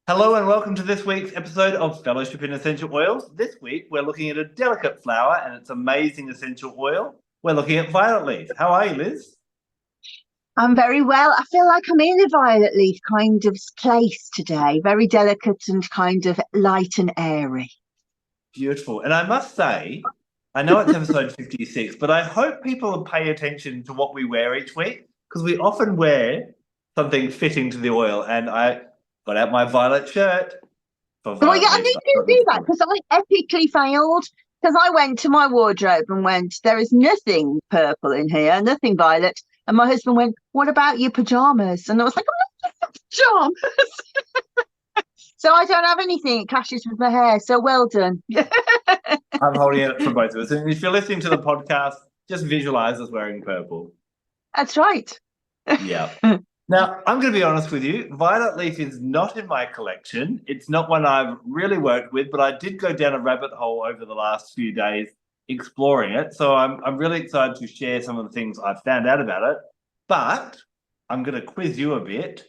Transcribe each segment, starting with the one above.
Hello and welcome to this week's episode of Fellowship in Essential Oils. This week we're looking at a delicate flower and its amazing essential oil. We're looking at violet leaf. How are you, Liz? I'm very well. I feel like I'm in a violet leaf kind of place today, very delicate and kind of light and airy. Beautiful. And I must say, I know it's episode 56, but I hope people will pay attention to what we wear each week because we often wear something fitting to the oil. And I got out my violet shirt for Well, yeah, violet I leaf. need to do that because I epically failed. Because I went to my wardrobe and went, there is nothing purple in here, nothing violet. And my husband went, what about your pajamas? And I was like, I'm not pajamas. So I don't have anything. It clashes with my hair. So well done. I'm holding it for both of us. And if you're listening to the podcast, just visualize us wearing purple. That's right. Yeah. Now, I'm going to be honest with you. Violet leaf is not in my collection. It's not one I've really worked with, but I did go down a rabbit hole over the last few days exploring it. So I'm really excited to share some of the things I've found out about it. But I'm going to quiz you a bit.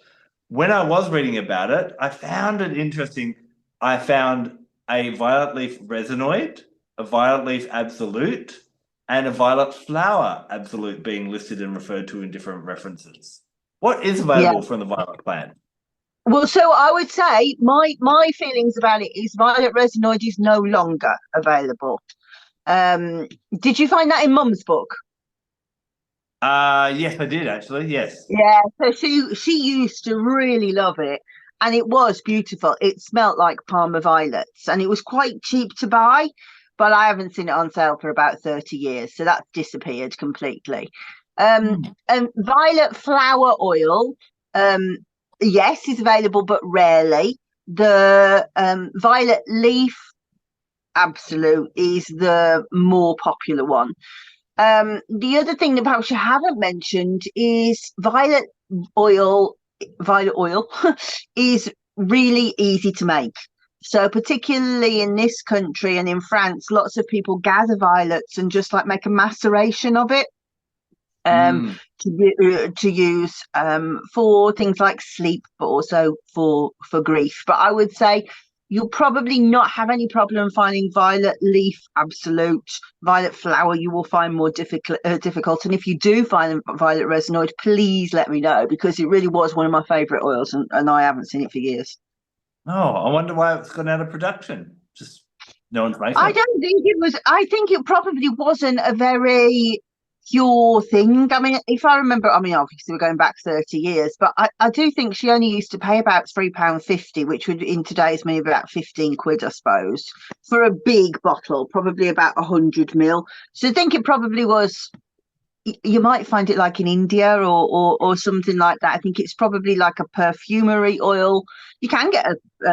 When I was reading about it, I found it interesting. I found a violet leaf resinoid, a violet leaf absolute, and a violet flower absolute being listed and referred to in different references. What is Yeah. available from the violet plant? Well, so I would say my feelings about it is violet resinoid is no longer available. Um, did you find that in Mum's book? Yes, I did actually. Yes. Yeah, so she used to really love it, and it was beautiful. It smelt like Parma violets, and it was quite cheap to buy, but I haven't seen it on sale for about 30 years, so that's disappeared completely. Um, Hmm. and violet flower oil, um, yes, is available, but rarely. The violet leaf absolute is the more popular one. The other thing that perhaps you haven't mentioned is oil. Violet oil is really easy to make. So, particularly in this country and in France, lots of people gather violets and just like make a maceration of it um, Mm. to use for things like sleep, but also for grief. But I would say you'll probably not have any problem finding violet leaf absolute. Violet flower you will find more difficult. And if you do find violet resinoid, please let me know because it really was one of my favorite oils, and I haven't seen it for years. Oh, I wonder why it's gone out of production. Just no one's making I it. don't think it was. I think it probably wasn't a very pure thing. I mean, if I remember, I mean, obviously we're going back 30 years, but I do think she only used to pay about £3.50, which would in today's money be about 15 quid, I suppose, for a big bottle, probably about 100 ml. So I think it probably was. You might find it like in India or something like that. I think it's probably like a perfumery oil. You can get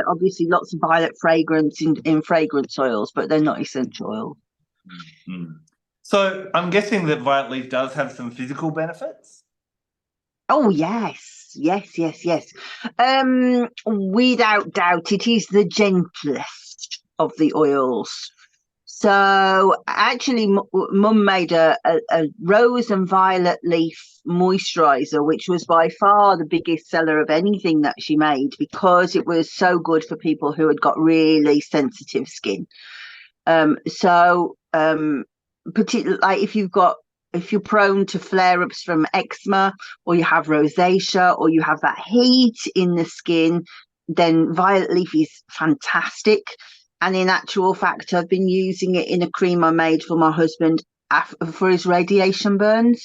obviously lots of violet fragrance in fragrance oils, but they're not essential oils. Mm. So I'm guessing that violet leaf does have some physical benefits. Oh yes, yes, yes, yes. Without doubt, it is the gentlest of the oils. So actually, Mum made a rose and violet leaf moisturizer, which was by far the biggest seller of anything that she made because it was so good for people who had got really sensitive skin. Particularly like if you're prone to flare-ups from eczema or you have rosacea or you have that heat in the skin, then violet leaf is fantastic. And in actual fact, I've been using it in a cream I made for my husband for his radiation burns.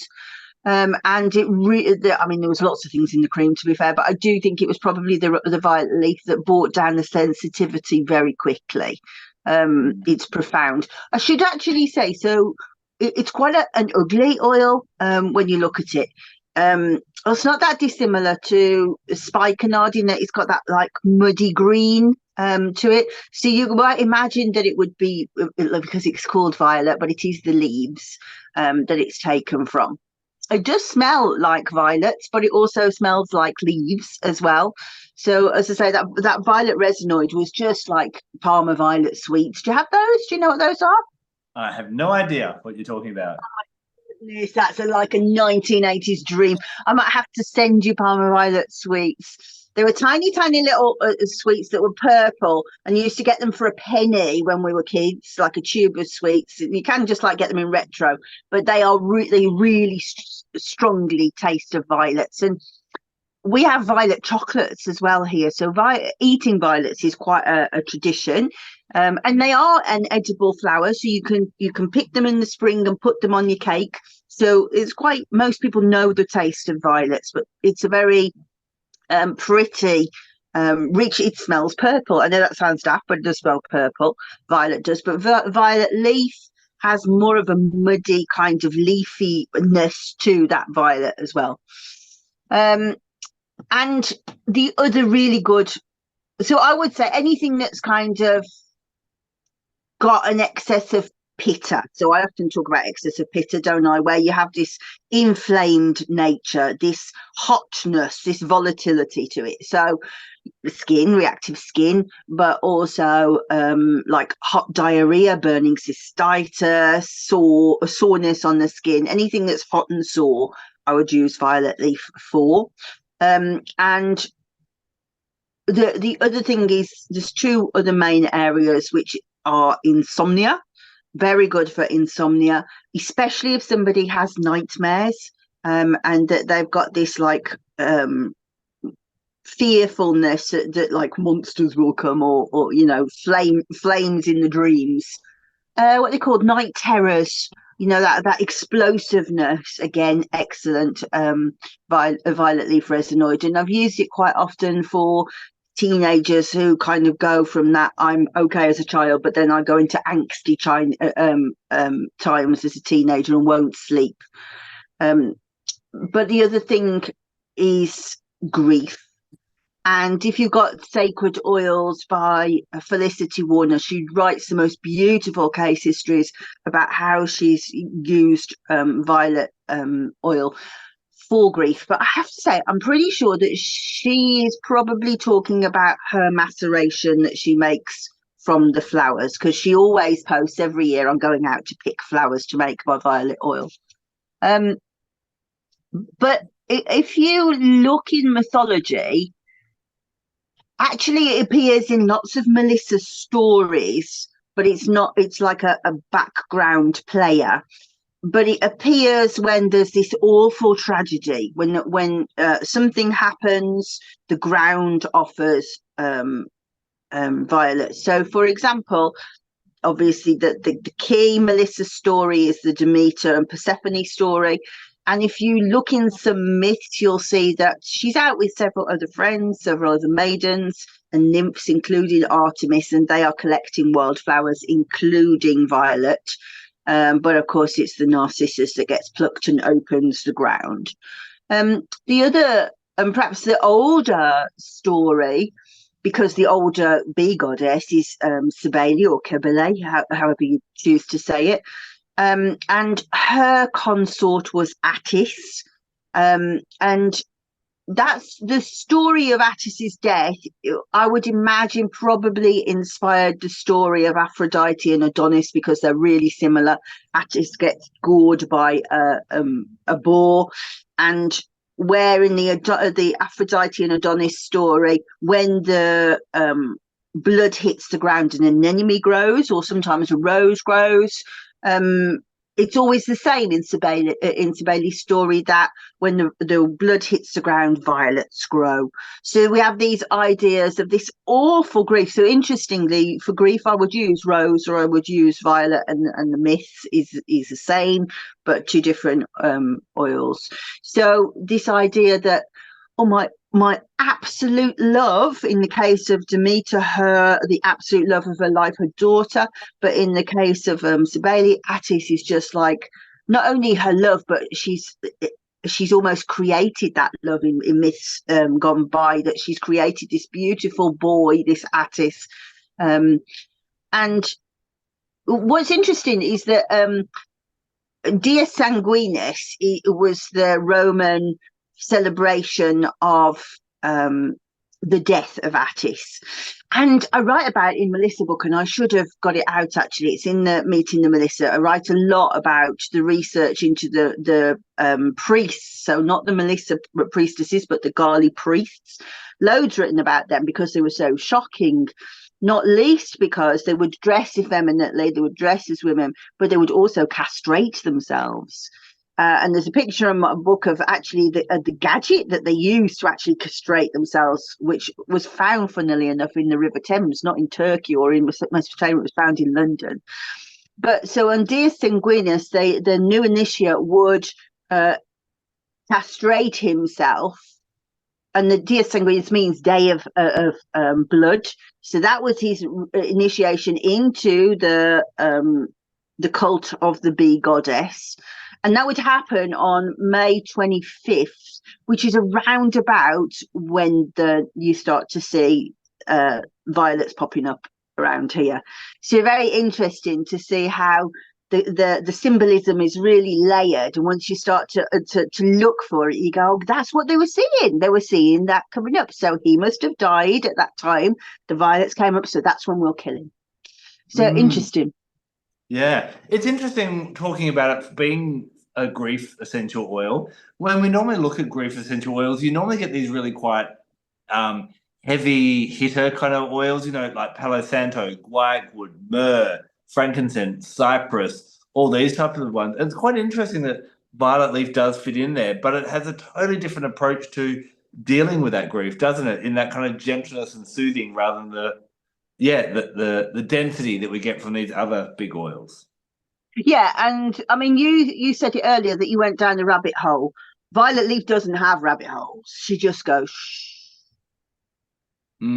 And it really, I mean, there was lots of things in the cream to be fair, but I do think it was probably the violet leaf that brought down the sensitivity very quickly. It's profound. I should actually say, so it's quite an ugly oil when you look at it. It's not that dissimilar to spikenard in that it's got that like muddy green to it. So you might imagine that it would be because it's called violet, but it is the leaves that it's taken from. It does smell like violets, but it also smells like leaves as well. So as I say, that violet resinoid was just like Parma violet sweets. Do you have those? Do you know what those are? I have no idea what you're talking about. Yes, that's like a 1980s dream. I might have to send you Parma violet sweets. They were tiny, tiny little sweets that were purple, and you used to get them for a penny when we were kids, like a tube of sweets. You can just like get them in retro, but they are they really strongly taste of violets. And we have violet chocolates as well here. So eating violets is quite a tradition. And they are an edible flower, so you can pick them in the spring and put them on your cake. So it's quite, most people know the taste of violets, but it's a very pretty rich. It smells purple. I know that sounds daft, but it does smell purple. Violet does, but violet leaf has more of a muddy kind of leafiness to that violet as well. And the other really good, so I would say anything that's kind of got an excess of pitta. So I often talk about excess of pitta, don't I? Where you have this inflamed nature, this hotness, this volatility to it. So the skin, reactive skin, but also like hot diarrhea, burning cystitis, soreness on the skin, anything that's hot and sore, I would use violet leaf for. And the other thing is there's two other main areas which are insomnia. Very good for insomnia, especially if somebody has nightmares, and that they've got this like fearfulness that like monsters will come, or you know, flames in the dreams, what they call night terrors, you know, that explosiveness. Again, excellent violet leaf resinoid, and I've used it quite often for teenagers who kind of go from that I'm okay as a child, but then I go into angsty times as a teenager and won't sleep. But the other thing is grief. And if you've got Sacred Oils by Felicity Warner, she writes the most beautiful case histories about how she's used violet oil for grief. But I have to say, I'm pretty sure that she is probably talking about her maceration that she makes from the flowers, because she always posts every year, I'm going out to pick flowers to make my violet oil. But if you look in mythology, actually it appears in lots of Melissa stories, but it's not, it's like a background player. But it appears when there's this awful tragedy, when something happens, the ground offers violets. So, for example, obviously the key Melissa story is the Demeter and Persephone story. And if you look in some myths, you'll see that she's out with several other friends, several other maidens and nymphs, including Artemis, and they are collecting wildflowers, including violet. But of course, it's the Narcissus that gets plucked and opens the ground. The other, and perhaps the older story, because the older bee goddess is Cybele or Cybele, however you choose to say it. And her consort was Attis. And that's the story of Attis's death. I would imagine probably inspired the story of Aphrodite and Adonis, because they're really similar. Attis gets gored by a boar, and where in the Aphrodite and Adonis story, when the blood hits the ground, an anemone grows, or sometimes a rose grows. It's always the same in Cybele's story, that when the blood hits the ground, violets grow. So we have these ideas of this awful grief. So interestingly, for grief, I would use rose or I would use violet, and the myth is the same, but two different oils. So this idea that, oh, my absolute love, in the case of Demeter, the absolute love of her life, her daughter, but in the case of Cybele, Attis is just like not only her love, but she's almost created that love in myths gone by, that she's created this beautiful boy, this Attis. And what's interesting is that Dies Sanguinis, it was the Roman celebration of the death of Attis, And I write about it in Melissa book, and I should have got it out actually. It's in the Meeting the Melissa. I write a lot about the research into the priests, so not the Melissa priestesses, but the Gali priests. Loads written about them because they were so shocking. Not least because they would dress effeminately, they would dress as women, but they would also castrate themselves. And there's a picture in my book of actually the gadget that they used to actually castrate themselves, which was found, funnily enough, in the River Thames, not in Turkey or in Mesopotamia. It was found in London. But so on Dies Sanguinis, the new initiate would castrate himself, and the Dies Sanguinis means day of blood. So that was his initiation into the cult of the bee goddess. And that would happen on May 25th, which is around about when you start to see violets popping up around here. So very interesting to see how the symbolism is really layered. And once you start to look for it, you go, oh, that's what they were seeing. They were seeing that coming up. So he must have died at that time. The violets came up, so that's when we'll kill him. So interesting. Yeah, it's interesting talking about it being a grief essential oil. When we normally look at grief essential oils, you normally get these really quite heavy hitter kind of oils, you know, like Palo Santo, guaiac wood, myrrh, frankincense, cypress, all these types of ones. And it's quite interesting that violet leaf does fit in there, but it has a totally different approach to dealing with that grief, doesn't it? In that kind of gentleness and soothing rather than the density that we get from these other big oils. Yeah, and I mean, you said it earlier that you went down the rabbit hole. Violet leaf doesn't have rabbit holes. She just goes, shh.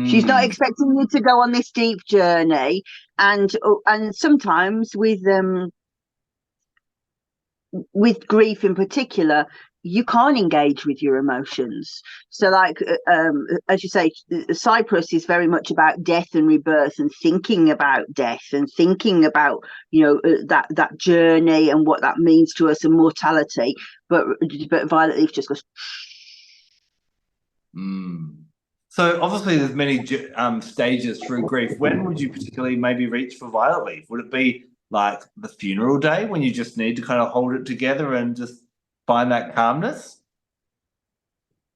She's not expecting you to go on this deep journey. And sometimes with grief in particular, you can't engage with your emotions. So like as you say, Cyprus is very much about death and rebirth and thinking about death and thinking about, you know, that journey and what that means to us and mortality, but violet leaf just goes. So obviously there's many stages through grief. When would you particularly maybe reach for violet leaf? Would it be like the funeral day when you just need to kind of hold it together and just find that calmness?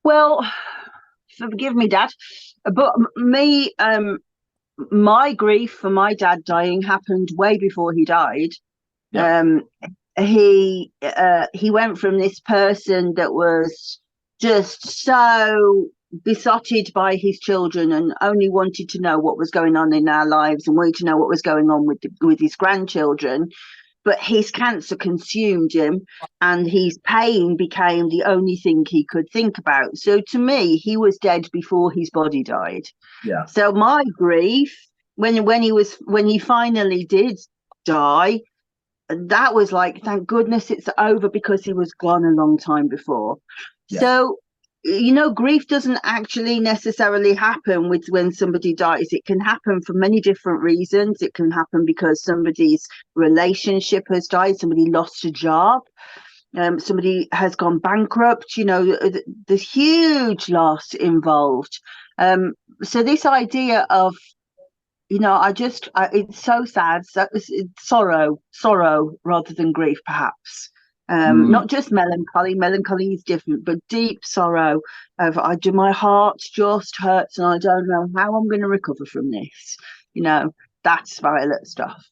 Well, forgive me, Dad, but me, my grief for my dad dying happened way before he died. Yep. He went from this person that was just so besotted by his children and only wanted to know what was going on in our lives and wanted to know what was going on with his grandchildren. But his cancer consumed him and his pain became the only thing he could think about. So to me, he was dead before his body died. Yeah. So my grief, when he finally did die, that was like, thank goodness it's over, because he was gone a long time before. Yeah. So, you know, grief doesn't actually necessarily happen when somebody dies. It can happen for many different reasons. It can happen because somebody's relationship has died, somebody lost a job, somebody has gone bankrupt. You know, there's huge loss involved. So this idea of, you know, it's so sad. So it's sorrow rather than grief, perhaps. Not just melancholy. Melancholy is different, but deep sorrow of my heart just hurts and I don't know how I'm going to recover from this. You know, that's violet stuff.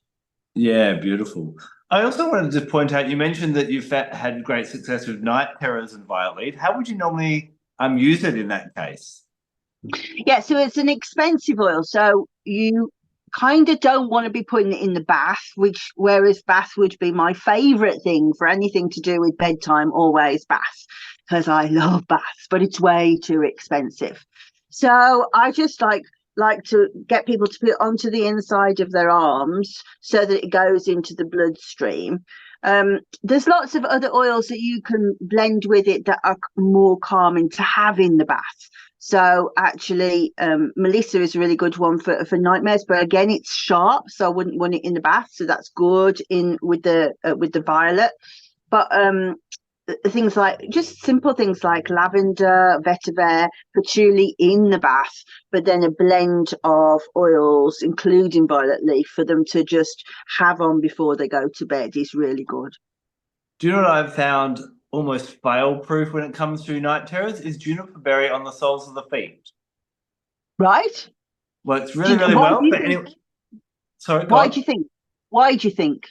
Yeah, beautiful. I also wanted to point out, you mentioned that you've had great success with night terrors and violet leaf. How would you normally use it in that case? Yeah, so it's an expensive oil, so you kind of don't want to be putting it in the bath, whereas bath would be my favorite thing for anything to do with bedtime, always bath, because I love baths, but it's way too expensive. So I just like to get people to put it onto the inside of their arms so that it goes into the bloodstream. There's lots of other oils that you can blend with it that are more calming to have in the bath. So actually, Melissa is a really good one for nightmares, but again, it's sharp, so I wouldn't want it in the bath. So that's good in with the violet. But things like just simple things like lavender, vetiver, patchouli in the bath, but then a blend of oils, including violet leaf, for them to just have on before they go to bed is really good. Do you know what I've found almost fail-proof when it comes to night terrors is juniper berry on the soles of the feet. Right? Works really, really Why do well. you But think? anyway, sorry, go Why do on. you think? Why do you think?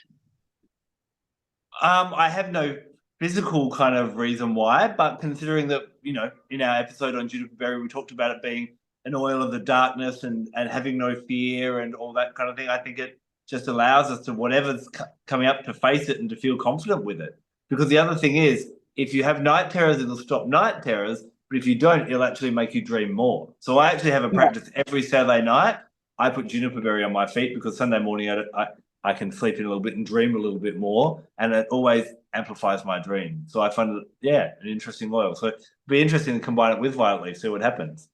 I have no physical kind of reason why, but considering that, in our episode on juniper berry, we talked about it being an oil of the darkness and having no fear and all that kind of thing, I think it just allows us to whatever's coming up to face it and to feel confident with it. Because the other thing is, if you have night terrors, it'll stop night terrors, but if you don't, it'll actually make you dream more. So I actually have a Yeah. practice every Saturday night. I put juniper berry on my feet because Sunday morning I can sleep in a little bit and dream a little bit more, and it always amplifies my dream. So I find it, yeah, an interesting oil. So it'd be interesting to combine it with violet leaf, see what happens.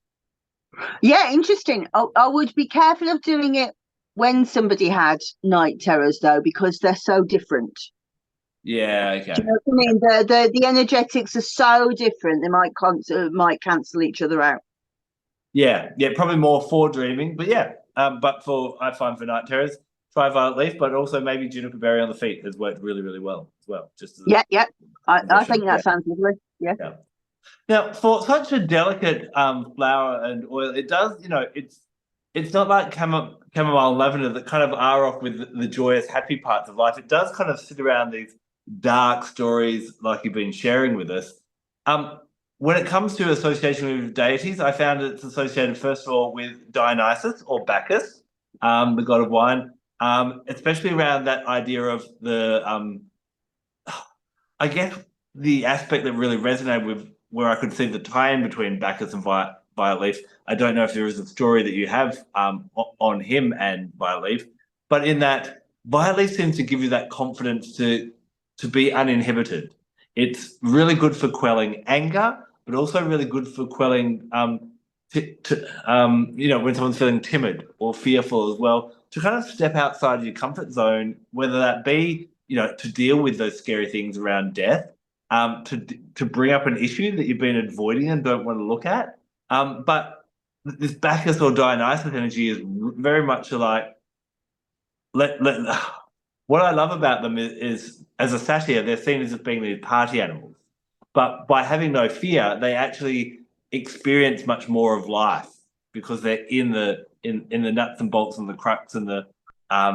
Yeah, interesting. I would be careful of doing it when somebody had night terrors, though, because they're so different. Yeah, Do you okay. know what I mean? The energetics are so different; they might cancel each other out. Yeah, yeah, probably more for dreaming, but yeah. But for I find for night terrors, try violet leaf, but also maybe juniper berry on the feet has worked really, really well as well. Just as a Yeah, yeah. I suggestion. think that Yeah, sounds lovely. Yeah. yeah. Now, for such a delicate flower and oil, it does, it's not like chamomile and lavender that kind of are off with the joyous, happy parts of life. It does kind of sit around these dark stories like you've been sharing with us. Um, when it comes to association with deities, I found it's associated first of all with Dionysus or Bacchus, the god of wine, especially around that idea of I guess the aspect that really resonated with where I could see the tie-in between Bacchus and Violet Leaf. I don't know if there is a story that you have on him and Violet Leaf, but in that Violet Leaf seems to give you that confidence to be uninhibited. It's really good for quelling anger, but also really good for quelling when someone's feeling timid or fearful as well, to kind of step outside your comfort zone, whether that be, to deal with those scary things around death, to bring up an issue that you've been avoiding and don't want to look at. But this Bacchus or Dionysus energy is very much like let what I love about them is as a satyr, they're seen as being these party animals. But by having no fear, they actually experience much more of life because they're in the nuts and bolts and the crux and the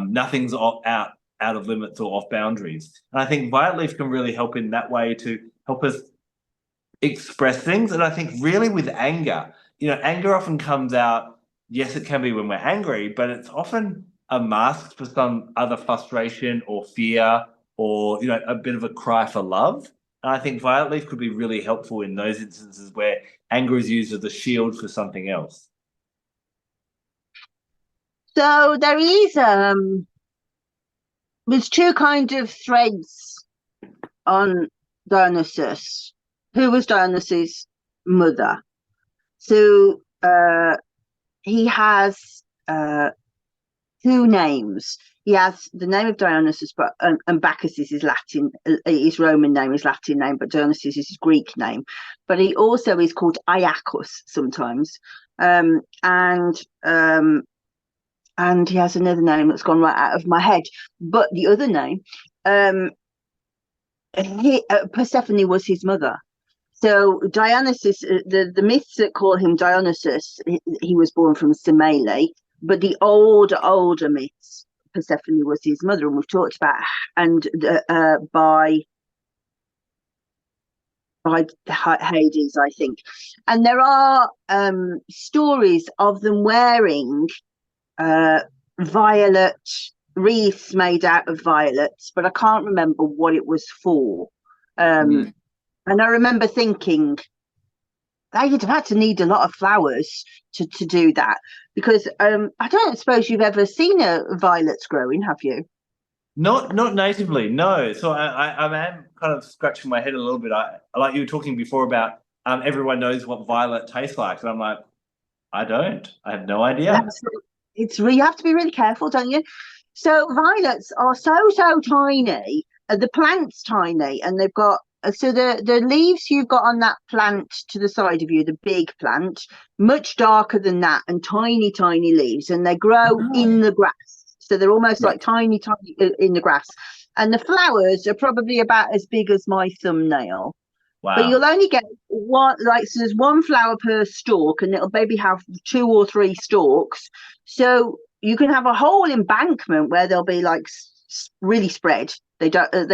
nothing's out of limits or off boundaries. And I think violet leaf can really help in that way to help us express things. And I think really with anger, anger often comes out. Yes, it can be when we're angry, but it's often a mask for some other frustration or fear or a bit of a cry for love. And I think violet leaf could be really helpful in those instances where anger is used as a shield for something else. So there's two kind of threads on Dionysus. Who was Dionysus' mother? So he has two names. He has the name of Dionysus, but and Bacchus is his Latin, his Roman name, his Latin name, but Dionysus is his Greek name. But he also is called Iacchus sometimes, and he has another name that's gone right out of my head. But the other name, Persephone was his mother. So Dionysus, the myths that call him Dionysus, he was born from Semele, but the older myths, Persephone was his mother, and we've talked about, and by Hades, I think. And there are stories of them wearing violet wreaths made out of violets, but I can't remember what it was for. And I remember thinking they'd have had to need a lot of flowers to do that, because I don't suppose you've ever seen a violets growing, have you? Not natively, no. So I am kind of scratching my head a little bit. I like you were talking before about everyone knows what violet tastes like, and I'm like, I don't. I have no idea. You have to be really careful, don't you? So violets are so tiny, the plant's tiny, and they've got so the leaves you've got on that plant to the side of you, the big plant, much darker than that, and tiny leaves, and they grow in the grass. So they're almost like tiny in the grass. And the flowers are probably about as big as my thumbnail. Wow. But you'll only get one, like, so there's one flower per stalk, and it'll maybe have 2 or 3 stalks. So you can have a whole embankment where they'll be like really spread. They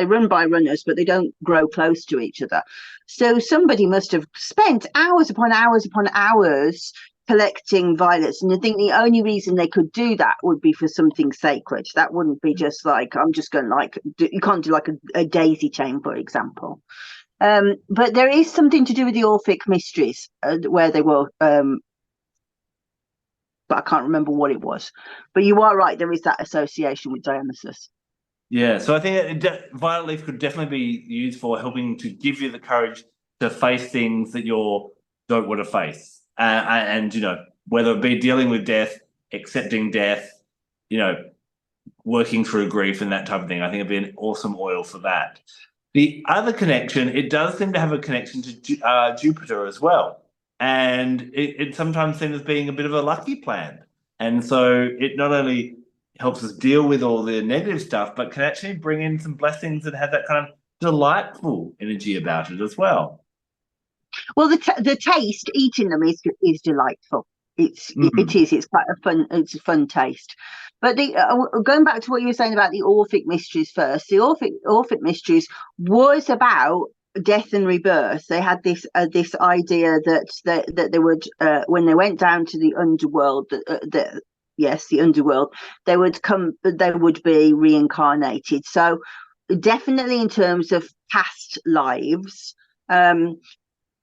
run by runners, but they don't grow close to each other. So somebody must have spent hours upon hours upon hours collecting violets, and I think the only reason they could do that would be for something sacred. That wouldn't be just like, I'm just going to, like, you can't do like a daisy chain, for example. But there is something to do with the Orphic mysteries, where they were, but I can't remember what it was. But you are right, there is that association with Dionysus. Yeah, so I think violet leaf could definitely be used for helping to give you the courage to face things that you don't want to face. And, you know, whether it be dealing with death, accepting death, you know, working through grief and that type of thing. I think it'd be an awesome oil for that. The other connection, it does seem to have a connection to Jupiter as well. And it sometimes seems as being a bit of a lucky plant. And so it not only helps us deal with all the negative stuff, but can actually bring in some blessings and have that kind of delightful energy about it as well. Well, the taste, eating them is delightful. It is. It's quite a fun taste. But going back to what you were saying about the Orphic mysteries first, the Orphic mysteries was about death and rebirth. They had this idea that they would, when they went down to the underworld, the underworld, they would be reincarnated. So definitely in terms of past lives.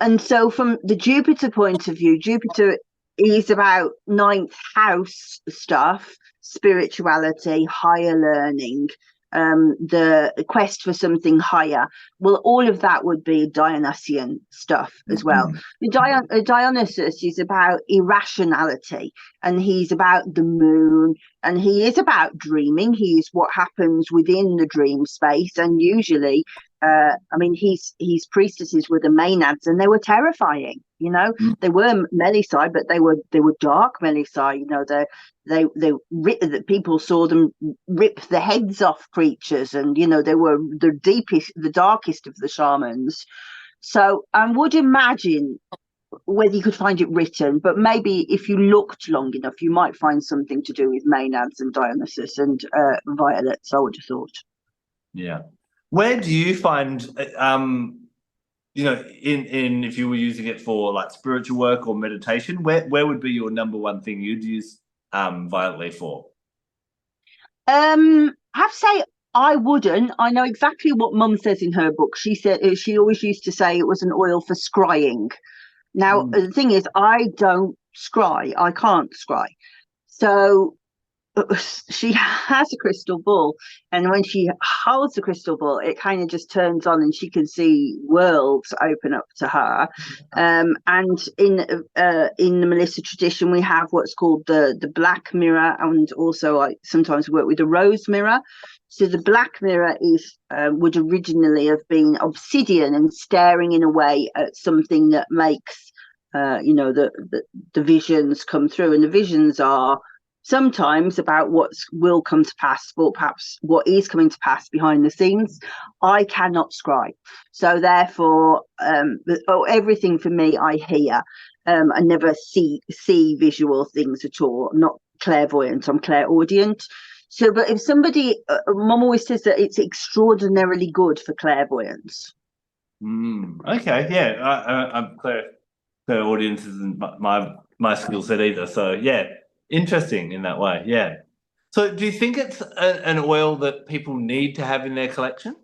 And so from the Jupiter point of view, Jupiter is about 9th house stuff, spirituality, higher learning, the quest for something higher. Well, all of that would be Dionysian stuff as well. Dionysus is about irrationality, and he's about the moon, and he is about dreaming. He is what happens within the dream space, and usually I mean, his priestesses were the Maenads, and they were terrifying. You know, they were Melisai, but they were dark Melisai. You know, the people saw them rip the heads off creatures, and you know, they were the darkest of the shamans. So I would imagine, whether you could find it written, but maybe if you looked long enough, you might find something to do with Maenads and Dionysus and violets. I would have thought. Yeah. Where do you find, you know, in if you were using it for like spiritual work or meditation, where would be your number one thing you'd use violet leaf for? I have to say I wouldn't. I know exactly what Mum says in her book. She said she always used to say it was an oil for scrying. Now the thing is, I don't scry. I can't scry. So she has a crystal ball, and when she holds the crystal ball, it kind of just turns on, and she can see worlds open up to her. And in the Melissa tradition, we have what's called the black mirror, and also I sometimes work with the rose mirror. So the black mirror is would originally have been obsidian and staring in a way at something that makes you know, the visions come through, and the visions are sometimes about what will come to pass, or perhaps what is coming to pass behind the scenes. I cannot scribe, so therefore everything for me I hear. I never see visual things at all. I'm not clairvoyant, I'm clairaudient. So but if somebody Mum always says that it's extraordinarily good for clairvoyance. Okay, yeah, I'm clairaudient isn't my skill set either, so yeah, interesting in that way. Yeah. So do you think it's an oil that people need to have in their collection?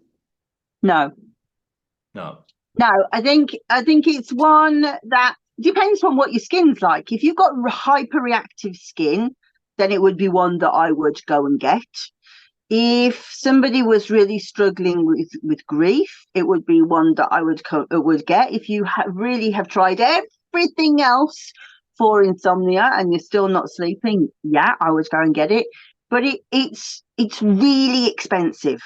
No. I think it's one that depends on what your skin's like. If you've got hyperreactive skin, then it would be one that I would go and get. If somebody was really struggling with grief, it would be one that I would get. If you really have tried everything else for insomnia and you're still not sleeping, yeah, I would go and get it. But it's really expensive,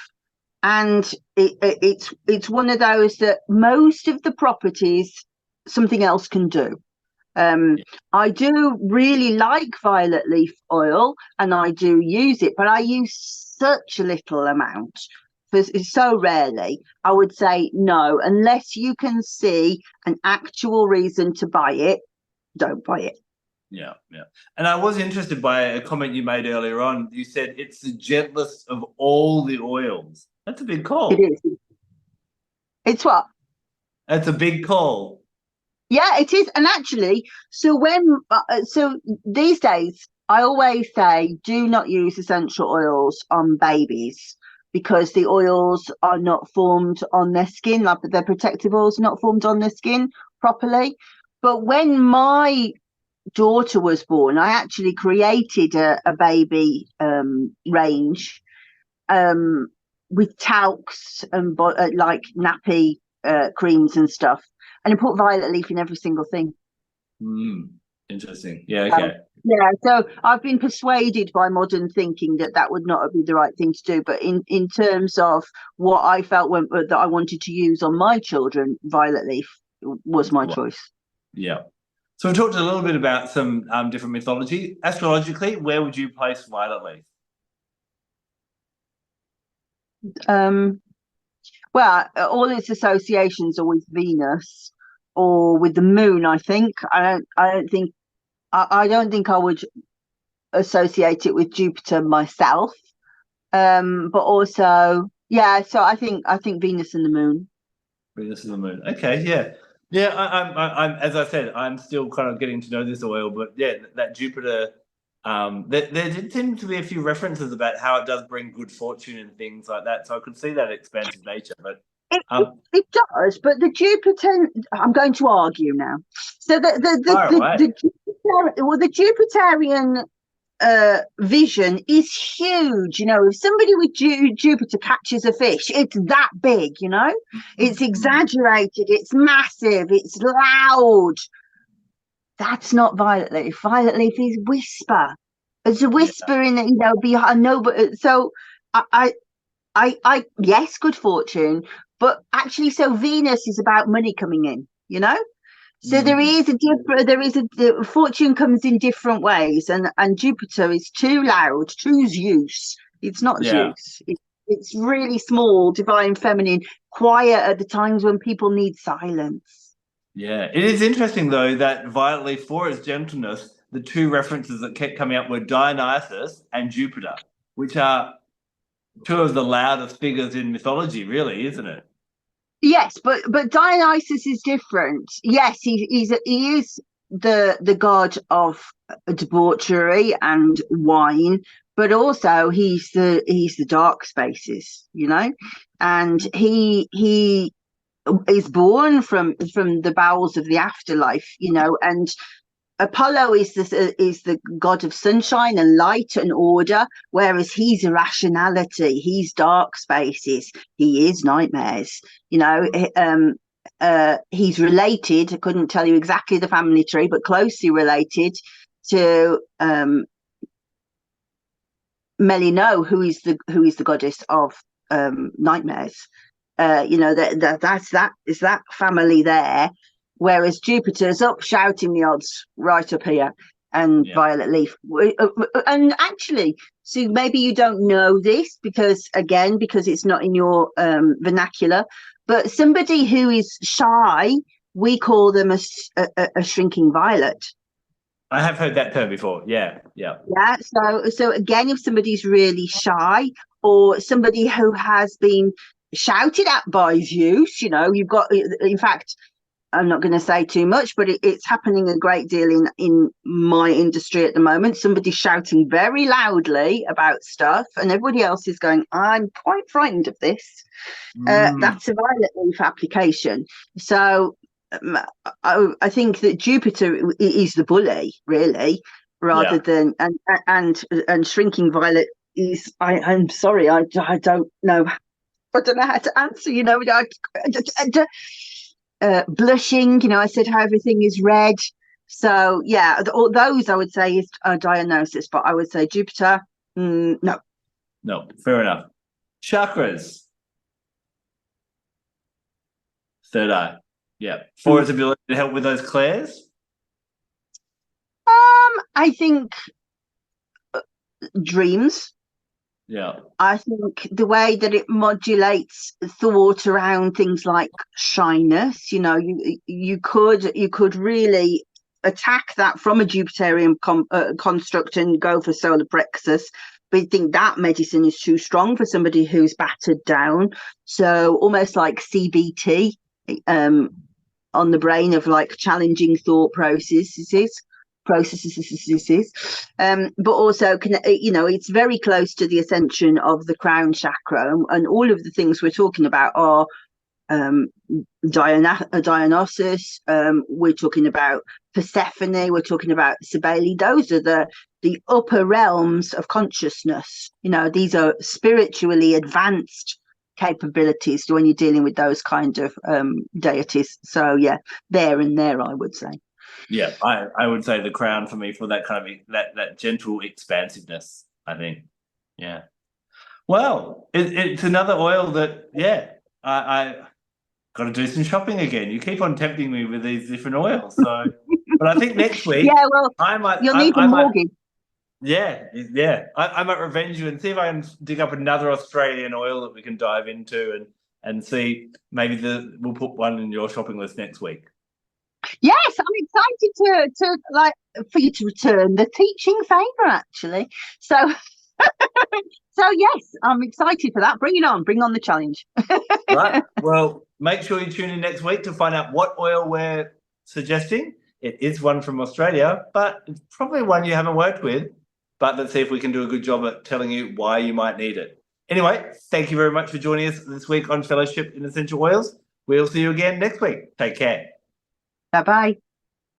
and it's one of those that most of the properties something else can do. I do really like violet leaf oil, and I do use it, but I use such a little amount. So rarely. I would say no, unless you can see an actual reason to buy it, don't buy it. Yeah, yeah. And I was interested by a comment you made earlier on. You said it's the gentlest of all the oils. That's a big call. It is. It's what? That's a big call. Yeah, it is. And actually, so these days, I always say do not use essential oils on babies because the oils are not formed on their skin, like their protective oils are not formed on their skin properly. But when my daughter was born, I actually created a baby range with talcs and like nappy creams and stuff, and I put violet leaf in every single thing. Interesting. Yeah. Okay. Yeah, so I've been persuaded by modern thinking that would not be the right thing to do. But in terms of what I felt that I wanted to use on my children, violet leaf was my choice. Yeah. So we've talked a little bit about some different mythology. Astrologically, where would you place violet leaf? Well, all its associations are with Venus or with the moon. I think I don't think I would associate it with Jupiter myself. But also, yeah. So I think Venus and the moon. Venus and the moon. Okay, yeah, yeah. I'm as I said, I'm still kind of getting to know this oil, but yeah, that Jupiter. There did seem to be a few references about how it does bring good fortune and things like that. So I could see that expansive nature, but it does. But the Jupiter, I'm going to argue now. So the Jupiterian vision is huge. You know, if somebody with Jupiter catches a fish, it's that big. You know, it's exaggerated, it's massive, it's loud. That's not violet leaf. Violet leaf is whisper. It's a whisper in it, you know, behind. No, but so I yes, good fortune, but actually, so Venus is about money coming in, you know. So there is a fortune comes in different ways, and Jupiter is too loud, too Zeus. It's not Zeus. It's really small, divine feminine, quiet at the times when people need silence. Yeah, it is interesting though that violet leaf, for its gentleness, the two references that kept coming up were Dionysus and Jupiter, which are two of the loudest figures in mythology, really, isn't it? Yes, but Dionysus is different. Yes, he is the god of debauchery and wine, but also he's the dark spaces, you know, and he is born from the bowels of the afterlife, you know, and Apollo is the god of sunshine and light and order, whereas he's irrationality, he's dark spaces, he is nightmares, you know. He's related, I couldn't tell you exactly the family tree, but closely related to Melino, who is the goddess of nightmares. You know, that's that family there, whereas Jupiter's up shouting the odds right up here, and violet leaf. And actually, so maybe you don't know this because it's not in your vernacular, but somebody who is shy, we call them a shrinking violet. I have heard that term before. Yeah. So again, if somebody's really shy or somebody who has been shouted at by Zeus, you know, you've got, in fact, I'm not going to say too much, but it's happening a great deal in my industry at the moment. Somebody's shouting very loudly about stuff and everybody else is going, I'm quite frightened of this. That's a violet leaf application. So I think that Jupiter is the bully, really, rather than and shrinking violet is. I'm sorry, I don't know. I don't know how to answer. You know, blushing. You know, I said how everything is red. So yeah, all those I would say is Dionysus, but I would say Jupiter. No. Fair enough. Chakras. Third eye. Yeah. For its ability to help with those clairs. I think dreams. Yeah. I think the way that it modulates thought around things like shyness, you could really attack that from a Jupiterian construct and go for solar plexus. But I think that medicine is too strong for somebody who's battered down. So almost like CBT on the brain of like challenging thought processes. But also it's very close to the ascension of the crown chakra, and all of the things we're talking about are Dionysus, we're talking about Persephone, we're talking about Cybele. Those are the upper realms of consciousness. These are spiritually advanced capabilities when you're dealing with those kind of deities. So yeah, there and there, I would say. Yeah, I would say the crown for me for that kind of that gentle expansiveness, I think. Yeah. Well, it's another oil that, I got to do some shopping again. You keep on tempting me with these different oils. So, but I think next week, yeah, well, you'll need a mortgage. I might revenge you and see if I can dig up another Australian oil that we can dive into and see maybe we'll put one in your shopping list next week. Yes, I'm excited to like for you to return the teaching favour, actually. So, so yes, I'm excited for that. Bring it on. Bring on the challenge. Right. Well, make sure you tune in next week to find out what oil we're suggesting. It is one from Australia, but it's probably one you haven't worked with. But let's see if we can do a good job at telling you why you might need it. Anyway, thank you very much for joining us this week on Fellowship in Essential Oils. We'll see you again next week. Take care. Bye-bye.